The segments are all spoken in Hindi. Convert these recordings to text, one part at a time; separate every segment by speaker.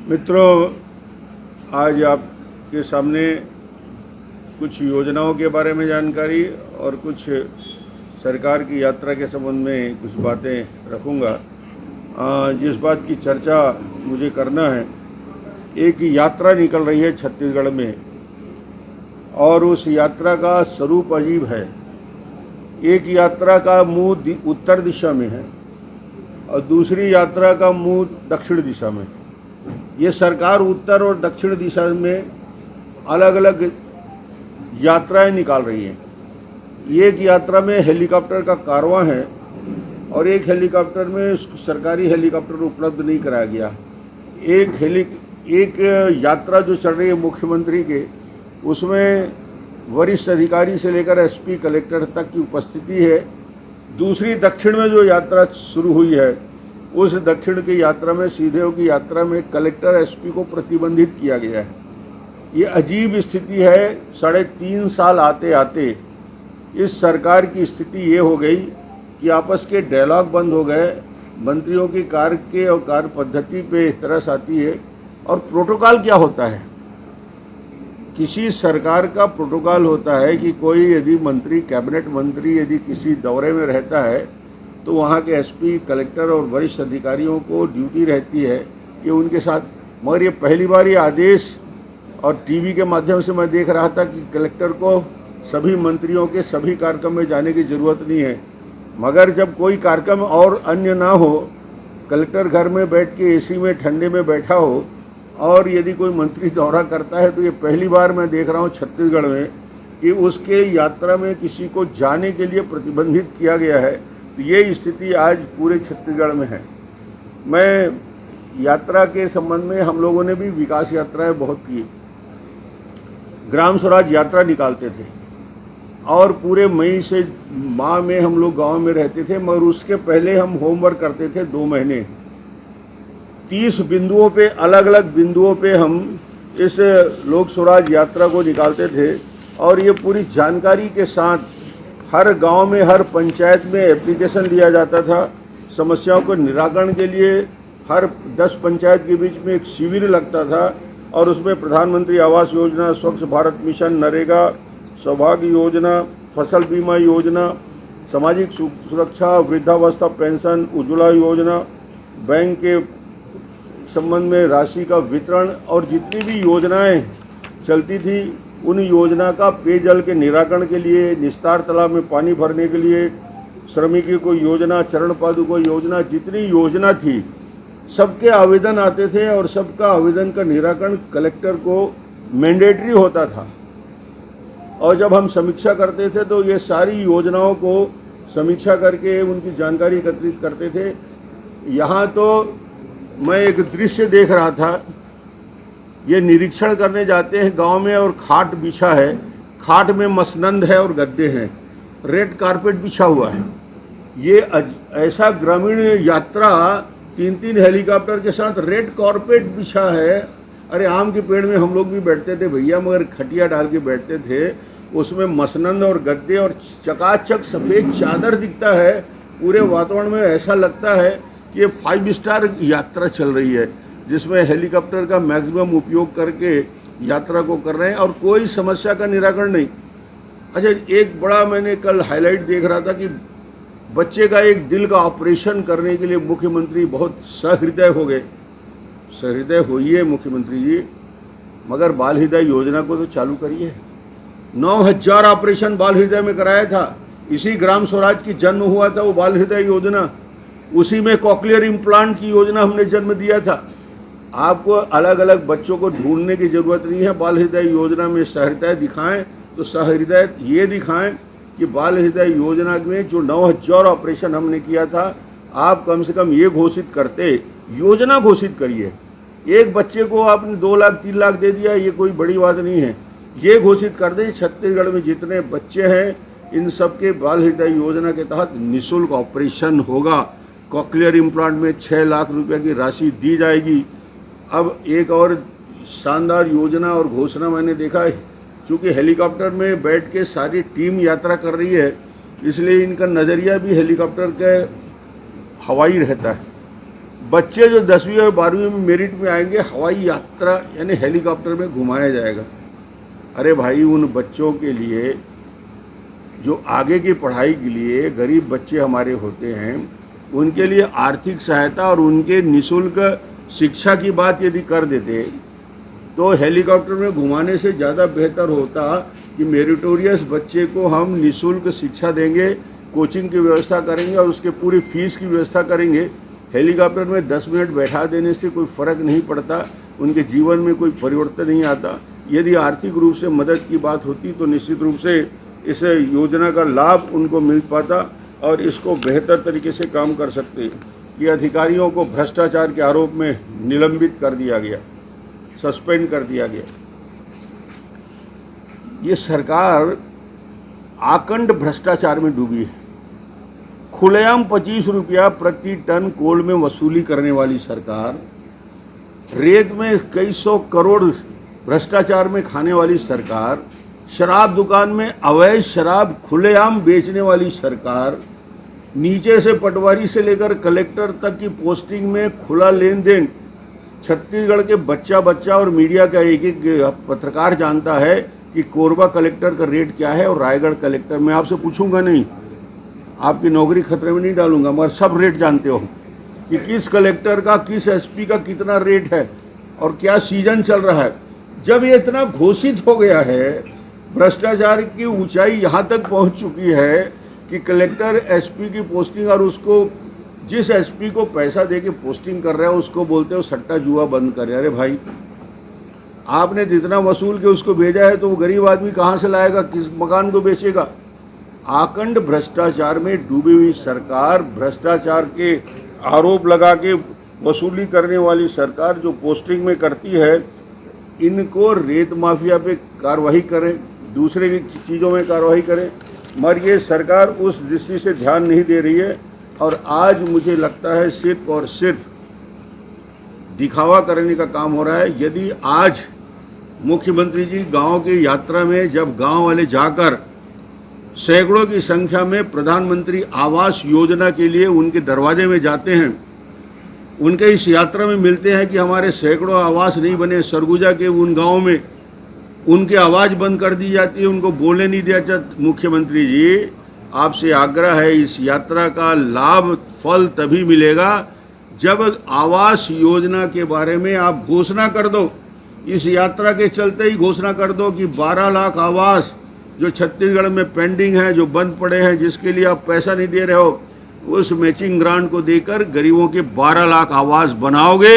Speaker 1: मित्रों, आज आपके सामने कुछ योजनाओं के बारे में जानकारी और कुछ सरकार की यात्रा के संबंध में कुछ बातें रखूँगा। जिस बात की चर्चा मुझे करना है, एक यात्रा निकल रही है छत्तीसगढ़ में और उस यात्रा का स्वरूप अजीब है। एक यात्रा का मुंह उत्तर दिशा में है और दूसरी यात्रा का मुंह दक्षिण दिशा में। ये सरकार उत्तर और दक्षिण दिशा में अलग अलग यात्राएं निकाल रही है। एक यात्रा में हेलीकॉप्टर का कारवां है और एक हेलीकॉप्टर में सरकारी हेलीकॉप्टर उपलब्ध नहीं कराया गया। एक यात्रा जो चल रही है मुख्यमंत्री के, उसमें वरिष्ठ अधिकारी से लेकर एसपी कलेक्टर तक की उपस्थिति है। दूसरी दक्षिण में जो यात्रा शुरू हुई है, उस दक्षिण की यात्रा में, सीधे की यात्रा में कलेक्टर एसपी को प्रतिबंधित किया गया है। ये अजीब स्थिति है। 3.5 साल आते आते इस सरकार की स्थिति ये हो गई कि आपस के डायलॉग बंद हो गए। मंत्रियों की कार्य के और कार्य पद्धति पे इस तरह आती है। और प्रोटोकॉल क्या होता है? किसी सरकार का प्रोटोकॉल होता है कि कोई यदि मंत्री, कैबिनेट मंत्री यदि किसी दौरे में रहता है तो वहाँ के एसपी, कलेक्टर और वरिष्ठ अधिकारियों को ड्यूटी रहती है कि उनके साथ। मगर ये पहली बार ये आदेश, और टीवी के माध्यम से मैं देख रहा था कि कलेक्टर को सभी मंत्रियों के सभी कार्यक्रम में जाने की ज़रूरत नहीं है। मगर जब कोई कार्यक्रम और अन्य ना हो, कलेक्टर घर में बैठ के एसी में ठंडे में बैठा हो और यदि कोई मंत्री दौरा करता है, तो ये पहली बार मैं देख रहा हूँ छत्तीसगढ़ में कि उसके यात्रा में किसी को जाने के लिए प्रतिबंधित किया गया है। तो ये स्थिति आज पूरे छत्तीसगढ़ में है। मैं यात्रा के संबंध में, हम लोगों ने भी विकास यात्राएं बहुत की। ग्राम स्वराज यात्रा निकालते थे और पूरे मई से माह में हम लोग गांव में रहते थे। मगर उसके पहले हम होमवर्क करते थे 2 महीने। 30 बिंदुओं पे, अलग अलग बिंदुओं पे हम इस लोक स्वराज यात्रा को निकालते थे और ये पूरी जानकारी के साथ हर गांव में, हर पंचायत में एप्लीकेशन लिया जाता था। समस्याओं को निराकरण के लिए हर 10 पंचायत के बीच में एक शिविर लगता था और उसमें प्रधानमंत्री आवास योजना, स्वच्छ भारत मिशन, नरेगा, सौभाग्य योजना, फसल बीमा योजना, सामाजिक सुरक्षा, वृद्धावस्था पेंशन, उज्ज्वला योजना, बैंक के संबंध में राशि का वितरण और जितनी भी योजनाएं चलती थी, उन योजना का पेयजल के निराकरण के लिए, निस्तार तालाब में पानी भरने के लिए, श्रमिकों को योजना, चरण पादुका योजना, जितनी योजना थी सबके आवेदन आते थे और सबका आवेदन का निराकरण कलेक्टर को मैंडेटरी होता था। और जब हम समीक्षा करते थे तो ये सारी योजनाओं को समीक्षा करके उनकी जानकारी एकत्रित करते थे। यहाँ तो मैं एक दृश्य देख रहा था, ये निरीक्षण करने जाते हैं गांव में और खाट बिछा है, खाट में मसनंद है और गद्दे हैं, रेड कारपेट बिछा हुआ है। ये ऐसा ग्रामीण यात्रा 3-3 हेलीकॉप्टर के साथ रेड कारपेट बिछा है। अरे आम के पेड़ में हम लोग भी बैठते थे भैया, मगर खटिया डाल के बैठते थे, उसमें मसनंद और गद्दे और चकाचक सफ़ेद चादर दिखता है। पूरे वातावरण में ऐसा लगता है कि ये 5 स्टार यात्रा चल रही है, जिसमें हेलीकॉप्टर का मैक्सिमम उपयोग करके यात्रा को कर रहे हैं और कोई समस्या का निराकरण नहीं। अच्छा, एक बड़ा मैंने कल हाईलाइट देख रहा था कि बच्चे का एक दिल का ऑपरेशन करने के लिए मुख्यमंत्री बहुत सहृदय हो गए। सहृदय होइए मुख्यमंत्री जी, मगर बाल हृदय योजना को तो चालू करिए। 9000 ऑपरेशन बाल हृदय में कराया था। इसी ग्राम स्वराज की जन्म हुआ था वो बाल हृदय योजना, उसी में कॉकलियर इम्प्लांट की योजना हमने जन्म दिया था। आपको अलग अलग बच्चों को ढूंढने की ज़रूरत नहीं है। बाल हृदय योजना में सहृदय दिखाएं तो सहृदय ये दिखाएं कि बाल हृदय योजना में जो 9000 ऑपरेशन हमने किया था, आप कम से कम ये घोषित करते, योजना घोषित करिए। एक बच्चे को आपने 2 लाख 3 लाख दे दिया, ये कोई बड़ी बात नहीं है। ये घोषित कर दें छत्तीसगढ़ में जितने बच्चे हैं, इन सब के बाल हृदय योजना के तहत निःशुल्क ऑपरेशन होगा। कॉकलियर इम्प्लांट में 6 लाख रुपये की राशि दी जाएगी। अब एक और शानदार योजना और घोषणा मैंने देखा है, क्योंकि हेलीकॉप्टर में बैठ के सारी टीम यात्रा कर रही है, इसलिए इनका नज़रिया भी हेलीकॉप्टर के हवाई रहता है। बच्चे जो 10वीं और 12वीं में मेरिट में आएंगे, हवाई यात्रा यानी हेलीकॉप्टर में घुमाया जाएगा। अरे भाई, उन बच्चों के लिए जो आगे की पढ़ाई के लिए गरीब बच्चे हमारे होते हैं, उनके लिए आर्थिक सहायता और उनके निःशुल्क शिक्षा की बात यदि कर देते तो हेलीकॉप्टर में घुमाने से ज़्यादा बेहतर होता कि मेरिटोरियस बच्चे को हम निःशुल्क शिक्षा देंगे, कोचिंग की व्यवस्था करेंगे और उसके पूरी फीस की व्यवस्था करेंगे। हेलीकॉप्टर में 10 मिनट बैठा देने से कोई फ़र्क नहीं पड़ता, उनके जीवन में कोई परिवर्तन नहीं आता। यदि आर्थिक रूप से मदद की बात होती तो निश्चित रूप से इस योजना का लाभ उनको मिल पाता और इसको बेहतर तरीके से काम कर सकते। ये अधिकारियों को भ्रष्टाचार के आरोप में निलंबित कर दिया गया, सस्पेंड कर दिया गया। ये सरकार आकंड भ्रष्टाचार में डूबी है। खुलेआम 25 रुपया प्रति टन कोल में वसूली करने वाली सरकार, रेत में कई सौ करोड़ भ्रष्टाचार में खाने वाली सरकार, शराब दुकान में अवैध शराब खुलेआम बेचने वाली सरकार, नीचे से पटवारी से लेकर कलेक्टर तक की पोस्टिंग में खुला लेन देन। छत्तीसगढ़ के बच्चा बच्चा और मीडिया का एक एक पत्रकार जानता है कि कोरबा कलेक्टर का रेट क्या है और रायगढ़ कलेक्टर। मैं आपसे पूछूंगा नहीं, आपकी नौकरी खतरे में नहीं डालूंगा, मगर सब रेट जानते हो कि किस कलेक्टर का, किस एसपी का कितना रेट है और क्या सीजन चल रहा है। जब ये इतना घोषित हो गया है, भ्रष्टाचार की ऊंचाई यहाँ तक पहुँच चुकी है कि कलेक्टर एसपी की पोस्टिंग और उसको जिस एसपी को पैसा दे के पोस्टिंग कर रहा है उसको बोलते हो सट्टा जुआ बंद करे। अरे भाई, आपने जितना वसूल के उसको भेजा है तो वो गरीब आदमी कहाँ से लाएगा, किस मकान को बेचेगा। आकंड भ्रष्टाचार में डूबी हुई सरकार, भ्रष्टाचार के आरोप लगा के वसूली करने वाली सरकार जो पोस्टिंग में करती है, इनको रेत माफिया पे कार्रवाई करें, दूसरे की चीज़ों में कार्रवाई करें, मगर ये सरकार उस दृष्टि से ध्यान नहीं दे रही है। और आज मुझे लगता है सिर्फ और सिर्फ दिखावा करने का काम हो रहा है। यदि आज मुख्यमंत्री जी गांव की यात्रा में जब गांव वाले जाकर सैकड़ों की संख्या में प्रधानमंत्री आवास योजना के लिए उनके दरवाजे में जाते हैं, उनके इस यात्रा में मिलते हैं कि हमारे सैकड़ों आवास नहीं बने सरगुजा के उन गाँव में, उनकी आवाज़ बंद कर दी जाती है, उनको बोलने नहीं दिया जाता। मुख्यमंत्री जी, आपसे आग्रह है, इस यात्रा का लाभ फल तभी मिलेगा जब आवास योजना के बारे में आप घोषणा कर दो। इस यात्रा के चलते ही घोषणा कर दो कि 12 लाख आवास जो छत्तीसगढ़ में पेंडिंग है, जो बंद पड़े हैं, जिसके लिए आप पैसा नहीं दे रहे हो, उस मैचिंग ग्रांट को देकर गरीबों के 12 लाख आवास बनाओगे।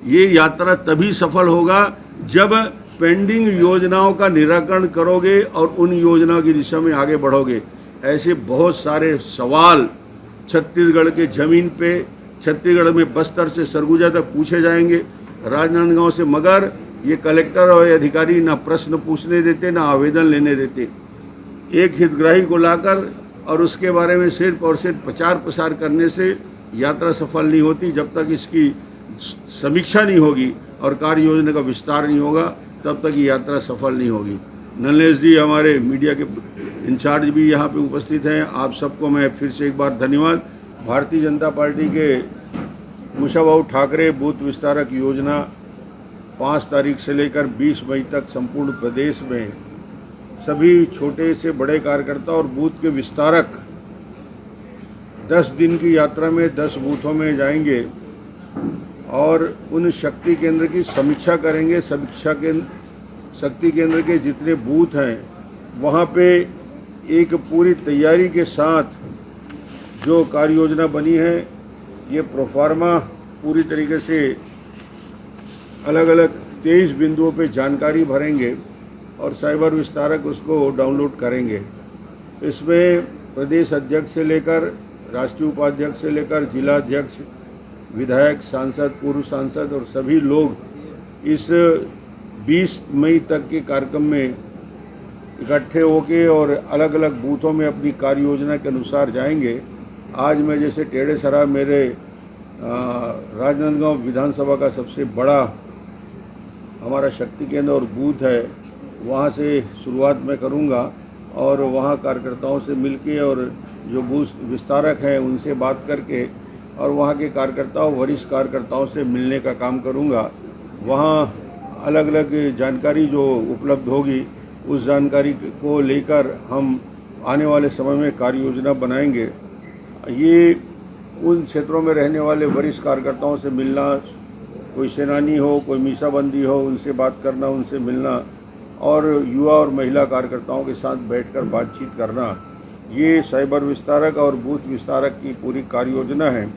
Speaker 1: ये यात्रा तभी सफल होगा जब पेंडिंग योजनाओं का निराकरण करोगे और उन योजनाओं की दिशा में आगे बढ़ोगे। ऐसे बहुत सारे सवाल छत्तीसगढ़ के ज़मीन पे, छत्तीसगढ़ में बस्तर से सरगुजा तक पूछे जाएंगे, राजनांदगांव से, मगर ये कलेक्टर और अधिकारी ना प्रश्न पूछने देते, ना आवेदन लेने देते। एक हितग्राही को लाकर और उसके बारे में सिर्फ और सिर्फ प्रचार प्रसार करने से यात्रा सफल नहीं होती। जब तक इसकी समीक्षा नहीं होगी और कार्य योजना का विस्तार नहीं होगा, तब तक ये यात्रा सफल नहीं होगी। नन्हेश जी, हमारे मीडिया के इंचार्ज भी यहाँ पे उपस्थित हैं। आप सबको मैं फिर से एक बार धन्यवाद। भारतीय जनता पार्टी के कुशाभाऊ ठाकरे बूथ विस्तारक योजना 5 तारीख से लेकर 20 मई तक संपूर्ण प्रदेश में सभी छोटे से बड़े कार्यकर्ता और बूथ के विस्तारक 10 दिन की यात्रा में 10 बूथों में जाएंगे और उन शक्ति केंद्र की समीक्षा करेंगे। शक्ति केंद्र के जितने बूथ हैं वहाँ पे एक पूरी तैयारी के साथ जो कार्य योजना बनी है, ये प्रोफार्मा पूरी तरीके से अलग अलग 23 बिंदुओं पे जानकारी भरेंगे और साइबर विस्तारक उसको डाउनलोड करेंगे। इसमें प्रदेश अध्यक्ष से लेकर राष्ट्रीय उपाध्यक्ष से लेकर जिला अध्यक्ष, विधायक, सांसद, पूर्व सांसद और सभी लोग इस 20 मई तक के कार्यक्रम में इकट्ठे होके और अलग अलग बूथों में अपनी कार्य योजना के अनुसार जाएंगे। आज मैं जैसे टेढ़ेसरा मेरे राजनांदगांव विधानसभा का सबसे बड़ा हमारा शक्ति केंद्र और बूथ है, वहाँ से शुरुआत मैं करूँगा और वहाँ कार्यकर्ताओं से मिलके और जो बूथ विस्तारक हैं उनसे बात करके और वहाँ के कार्यकर्ताओं, वरिष्ठ कार्यकर्ताओं से मिलने का काम करूँगा। वहाँ अलग अलग जानकारी जो उपलब्ध होगी उस जानकारी को लेकर हम आने वाले समय में कार्य योजना बनाएंगे। ये उन क्षेत्रों में रहने वाले वरिष्ठ कार्यकर्ताओं से मिलना, कोई सेनानी हो, कोई मीसाबंदी हो, उनसे बात करना, उनसे मिलना और युवा और महिला कार्यकर्ताओं के साथ बैठकर बातचीत करना, ये साइबर विस्तारक और बूथ विस्तारक की पूरी कार्य योजना है।